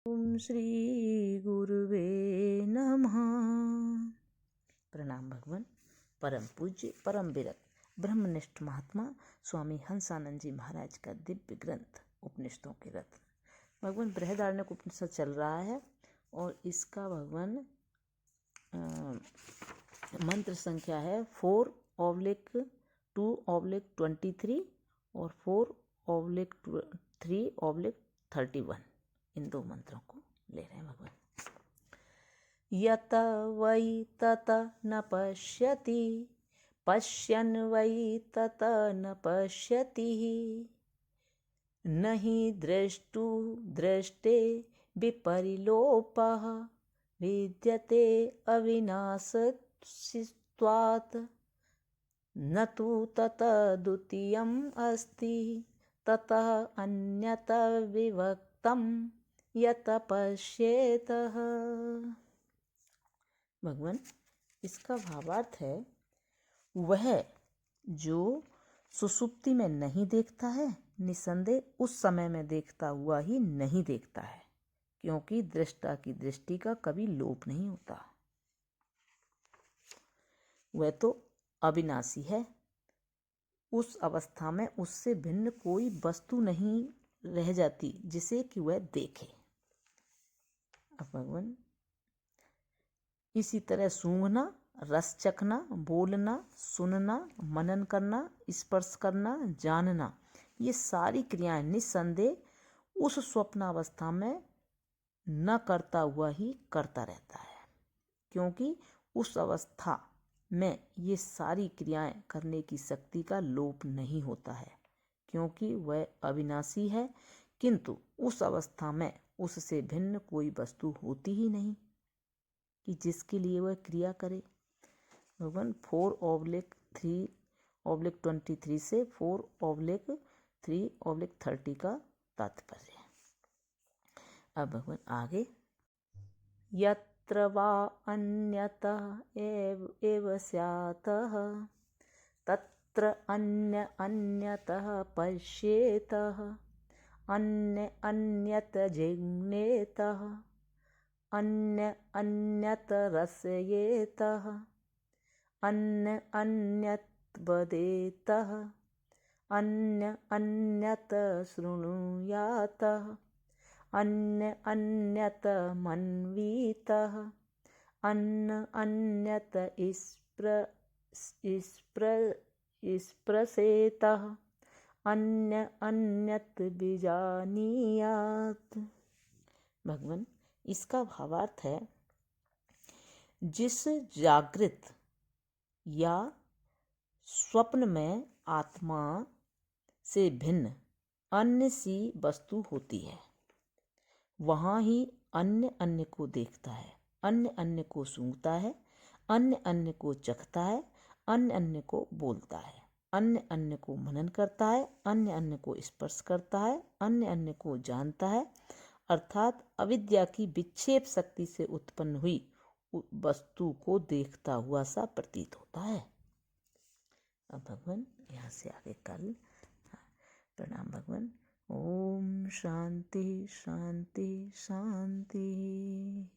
ओम श्री गुरुवे नमः। प्रणाम भगवान। परम पूज्य परम विरक्त ब्रह्मनिष्ठ महात्मा स्वामी हंसानंद जी महाराज का दिव्य ग्रंथ उपनिषदों के रत्न भगवान बृहदारण्यक उपनिषद चल रहा है और इसका भगवान मंत्र संख्या है 4/2/23 और 4/3/31। इन दो मंत्रों को ले रहे हैं भगवान। यत वै तत न पश्यति पश्यन् वै तत न पश्यति न हि दृष्टु दृष्टे विपरिलोपः विद्यते अविनाशित्वात् न तु तत द्वितीयम् अस्ति ततः अन्यत विभक्तम् यत पश्येतः। भगवान इसका भावार्थ है, वह जो सुषुप्ति में नहीं देखता है निसंदेह उस समय में देखता हुआ ही नहीं देखता है, क्योंकि दृष्टा की दृष्टि का कभी लोप नहीं होता। वह तो अविनाशी है। उस अवस्था में उससे भिन्न कोई वस्तु नहीं रह जाती जिसे कि वह देखे। अब भगवान इसी तरह सूंघना, रस चखना, बोलना, सुनना, मनन करना, स्पर्श करना, जानना, ये सारी क्रियाएं निस्संदेह उस स्वप्नावस्था में न करता हुआ ही करता रहता है, क्योंकि उस अवस्था में ये सारी क्रियाएं करने की शक्ति का लोप नहीं होता है, क्योंकि वह अविनाशी है। किंतु उस अवस्था में उससे भिन्न कोई वस्तु होती ही नहीं कि जिसके लिए वह क्रिया करे। भगवान 4/3/23 से 4/3/30 का तात्पर्य है। अब भगवान आगे, यत्र वा अन्यतः एव स्यातः तत्र अन्यतः पश्येतः अन्यत जिज्ञेतः अन्यत रसयेतः अन्यत वदेतः अन्यत शृणुयातः अन्यत मन्वीतः अन्यत स्पृशेतः अन्यत बीजानीयात्। भगवान इसका भावार्थ है, जिस जागृत या स्वप्न में आत्मा से भिन्न अन्य सी वस्तु होती है, वहाँ ही अन्य को देखता है, अन्य को सूंघता है, अन्य को चखता है, अन्य को बोलता है, अन्य को मनन करता है, अन्य को स्पर्श करता है, अन्य को जानता है, अर्थात अविद्या की विक्षेप शक्ति से उत्पन्न हुई वस्तु को देखता हुआ सा प्रतीत होता है। अब भगवान यहाँ से आगे कल। प्रणाम भगवान। ओम शांति शांति शांति।